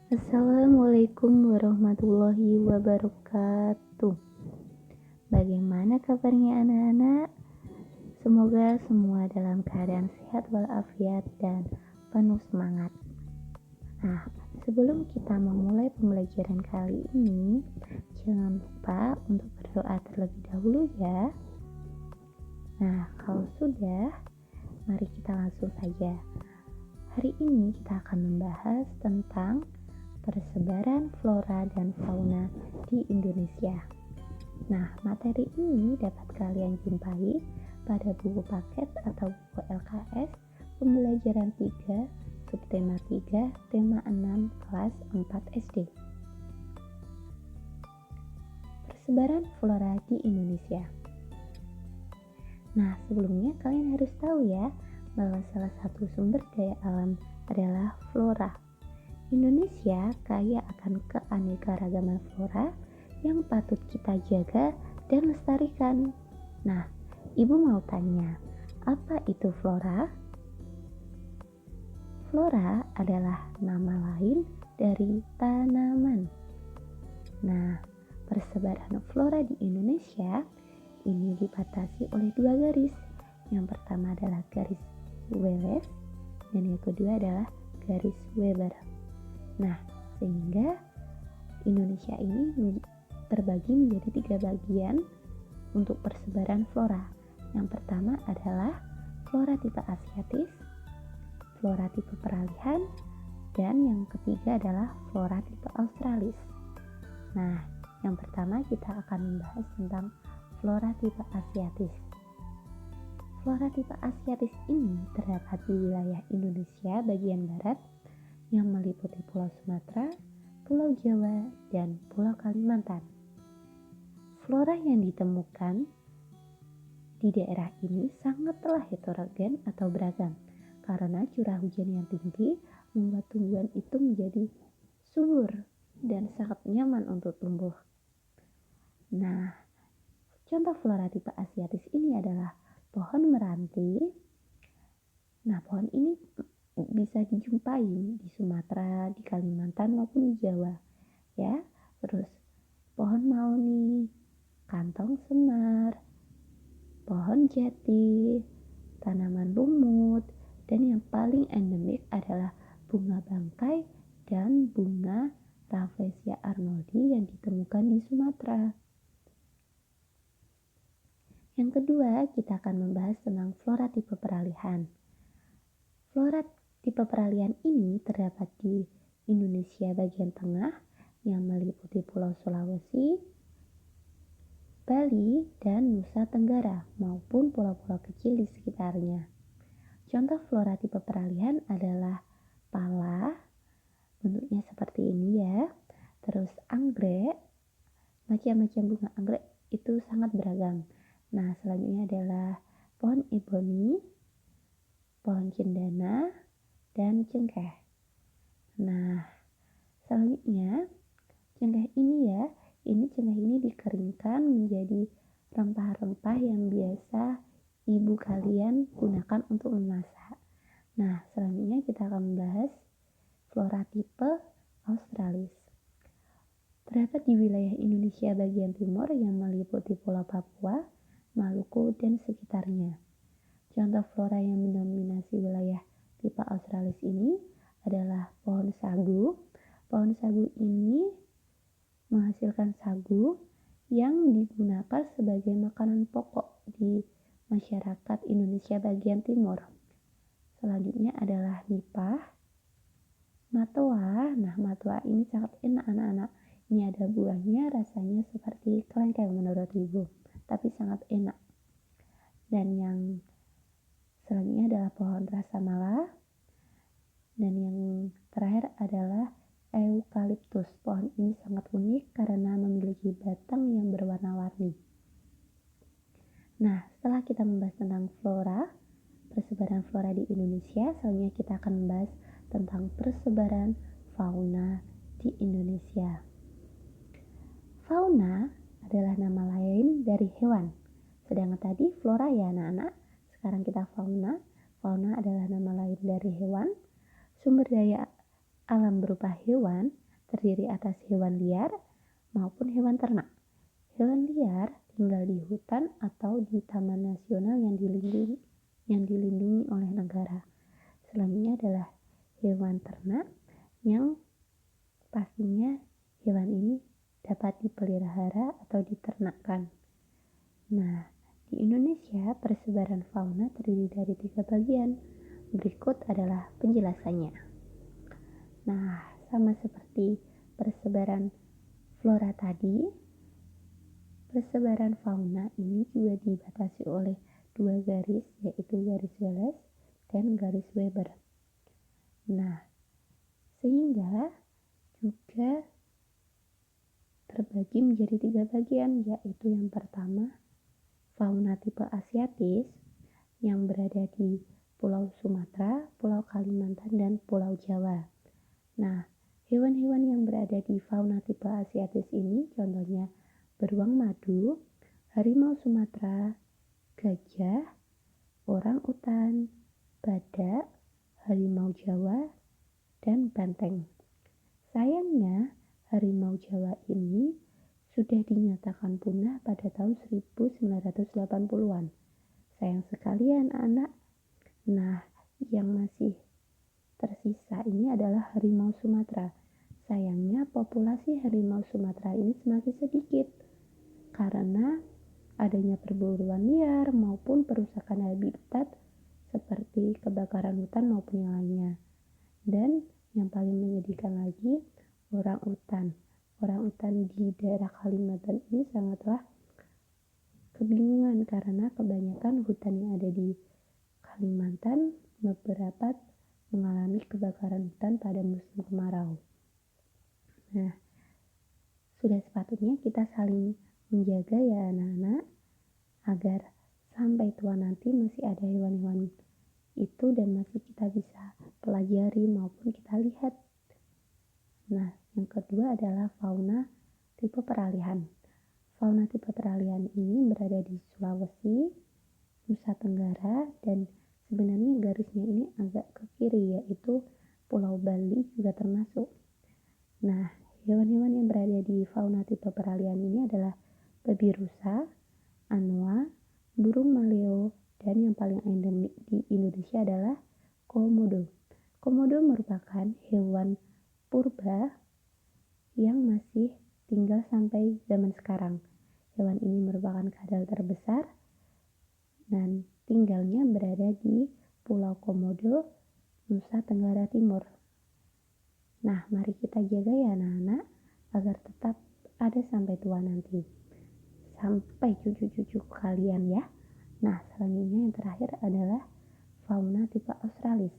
Assalamualaikum warahmatullahi wabarakatuh. Bagaimana kabarnya anak-anak? Semoga semua dalam keadaan sehat walafiat dan penuh semangat. Nah, sebelum kita memulai pembelajaran kali ini, jangan lupa untuk berdoa terlebih dahulu ya. Nah, kalau sudah, mari kita langsung saja. Hari ini kita akan membahas tentang persebaran flora dan fauna di Indonesia. Nah, materi ini dapat kalian jumpai pada buku paket atau buku LKS pembelajaran 3, subtema 3, tema 6, kelas 4 SD. Persebaran flora di Indonesia. Nah, sebelumnya kalian harus tahu ya, bahwa salah satu sumber daya alam adalah flora. Indonesia kaya akan keanekaragaman flora yang patut kita jaga dan lestarikan. Nah, Ibu mau tanya, apa itu flora? Flora adalah nama lain dari tanaman. Nah, persebaran flora di Indonesia ini dibatasi oleh dua garis. Yang pertama adalah garis Wallace dan yang kedua adalah garis Weber. Nah, sehingga Indonesia ini terbagi menjadi 3 bagian untuk persebaran flora. Yang pertama adalah flora tipe asiatis, flora tipe peralihan, dan yang ketiga adalah flora tipe australis. Nah, yang pertama kita akan membahas tentang flora tipe asiatis. Flora tipe asiatis ini terdapat di wilayah Indonesia bagian barat yang meliputi Pulau Sumatera, Pulau Jawa, dan Pulau Kalimantan. Flora yang ditemukan di daerah ini sangatlah heterogen atau beragam karena curah hujan yang tinggi membuat tumbuhan itu menjadi subur dan sangat nyaman untuk tumbuh. Nah, contoh flora tipe asiatis ini adalah pohon meranti. Nah, pohon ini bisa dijumpai di Sumatera, di Kalimantan maupun di Jawa, ya. Terus pohon mauni, kantong semar, pohon jati, tanaman lumut, dan yang paling endemik adalah bunga bangkai dan bunga Rafflesia arnoldi yang ditemukan di Sumatera. Yang kedua, kita akan membahas tentang flora tipe peralihan. Flora tipe peralihan ini terdapat di Indonesia bagian tengah yang meliputi Pulau Sulawesi, Bali, dan Nusa Tenggara maupun pulau-pulau kecil di sekitarnya. Contoh flora tipe peralihan adalah pala, bentuknya seperti ini ya. Terus anggrek, macam-macam bunga anggrek itu sangat beragam. Nah, selanjutnya adalah pohon eboni, pohon cendana, dan cengkeh. Nah, selanjutnya cengkeh ini dikeringkan menjadi rempah-rempah yang biasa ibu kalian gunakan untuk memasak. Nah, selanjutnya kita akan membahas flora tipe australis. Terdapat di wilayah Indonesia bagian timur yang meliputi Pulau Papua, Maluku, dan sekitarnya. Contoh flora yang mendominasi wilayah tipe australis ini adalah pohon sagu. Pohon sagu ini menghasilkan sagu yang digunakan sebagai makanan pokok di masyarakat Indonesia bagian timur. Selanjutnya adalah nipah, matoa. Nah, matoa ini sangat enak anak-anak. Ini ada buahnya, rasanya seperti kelengkeng menurut ibu, tapi sangat enak. Dan yang selanjutnya adalah pohon rasamala. Dan yang terakhir adalah eukaliptus. Pohon ini sangat unik karena memiliki batang yang berwarna-warni. Nah, setelah kita membahas tentang flora, persebaran flora di Indonesia, selanjutnya kita akan membahas tentang persebaran fauna di Indonesia. Fauna adalah nama lain dari hewan. Sedangkan tadi flora ya anak-anak. Sekarang kita fauna. Fauna adalah nama lain dari hewan. Sumber daya Alam berupa hewan terdiri atas hewan liar maupun hewan ternak. Hewan liar tinggal di hutan atau di taman nasional yang dilindungi oleh negara. Selanjutnya adalah hewan ternak yang pastinya hewan ini dapat dipelihara atau diternakkan. Nah, di Indonesia persebaran fauna terdiri dari 3 bagian. Berikut adalah penjelasannya. Nah, sama seperti persebaran flora tadi, persebaran fauna ini juga dibatasi oleh 2 garis, yaitu garis Wallace dan garis Weber. Nah, sehingga juga terbagi menjadi 3 bagian, yaitu yang pertama fauna tipe asiatis yang berada di Pulau Sumatera, Pulau Kalimantan, dan Pulau Jawa. Nah, hewan-hewan yang berada di fauna tipe asiatis ini contohnya beruang madu, harimau Sumatera, gajah, orang utan, badak, harimau Jawa, dan banteng. Sayangnya, harimau Jawa ini sudah dinyatakan punah pada tahun 1980-an. Sayang sekali ya anak-anak. Nah, yang masih tersisa ini adalah harimau Sumatera. Sayangnya populasi harimau Sumatera ini semakin sedikit karena adanya perburuan liar maupun perusakan habitat seperti kebakaran hutan maupun yang lainnya. Dan yang paling menyedihkan lagi, orang utan. Orang utan di daerah Kalimantan ini sangatlah kebingungan karena kebanyakan hutan yang ada di Kalimantan beberapa mengalami kebakaran hutan pada musim kemarau. Nah, sudah sepatutnya kita saling menjaga ya anak-anak, agar sampai tua nanti masih ada hewan-hewan itu dan masih kita bisa pelajari maupun kita lihat. Nah, yang kedua adalah fauna tipe peralihan. Fauna tipe peralihan ini berada di Sulawesi, Nusa Tenggara, dan sebenarnya garisnya ini agak ke kiri, yaitu Pulau Bali juga termasuk. Nah, hewan-hewan yang berada di fauna tipe peralihan ini adalah babi rusa, anoa, burung maleo, dan yang paling endemik di Indonesia adalah komodo. Komodo merupakan hewan purba yang masih tinggal sampai zaman sekarang. Hewan ini merupakan kadal terbesar dan tinggalnya berada di Pulau Komodo, Nusa Tenggara Timur. Nah, mari kita jaga ya anak-anak agar tetap ada sampai tua nanti. Sampai cucu-cucu kalian ya. Nah, selanjutnya yang terakhir adalah fauna tipe Australis.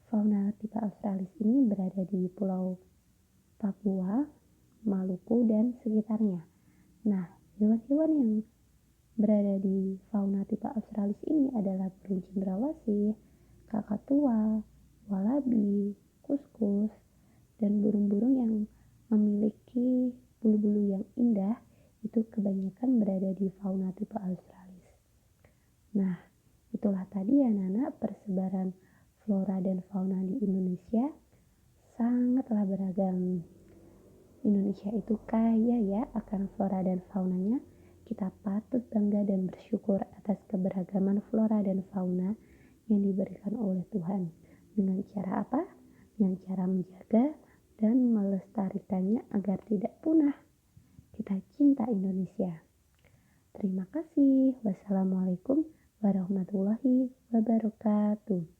Fauna tipe Australis ini berada di Pulau Papua, Maluku, dan sekitarnya. Nah, hewan-hewan yang berada di fauna tipe Australis ini adalah burung cendrawasih, kakatua, walabi, kuskus, dan burung-burung yang memiliki bulu-bulu yang indah itu kebanyakan berada di fauna tipe Australis. Nah, itulah tadi ya anak-anak persebaran flora dan fauna di Indonesia sangatlah beragam. Indonesia itu kaya ya akan flora dan faunanya. Kita patut bangga dan bersyukur atas keberagaman flora dan fauna yang diberikan oleh Tuhan. Dengan cara apa? Dengan cara menjaga dan melestarikannya agar tidak punah. Kita cinta Indonesia. Terima kasih. Wassalamualaikum warahmatullahi wabarakatuh.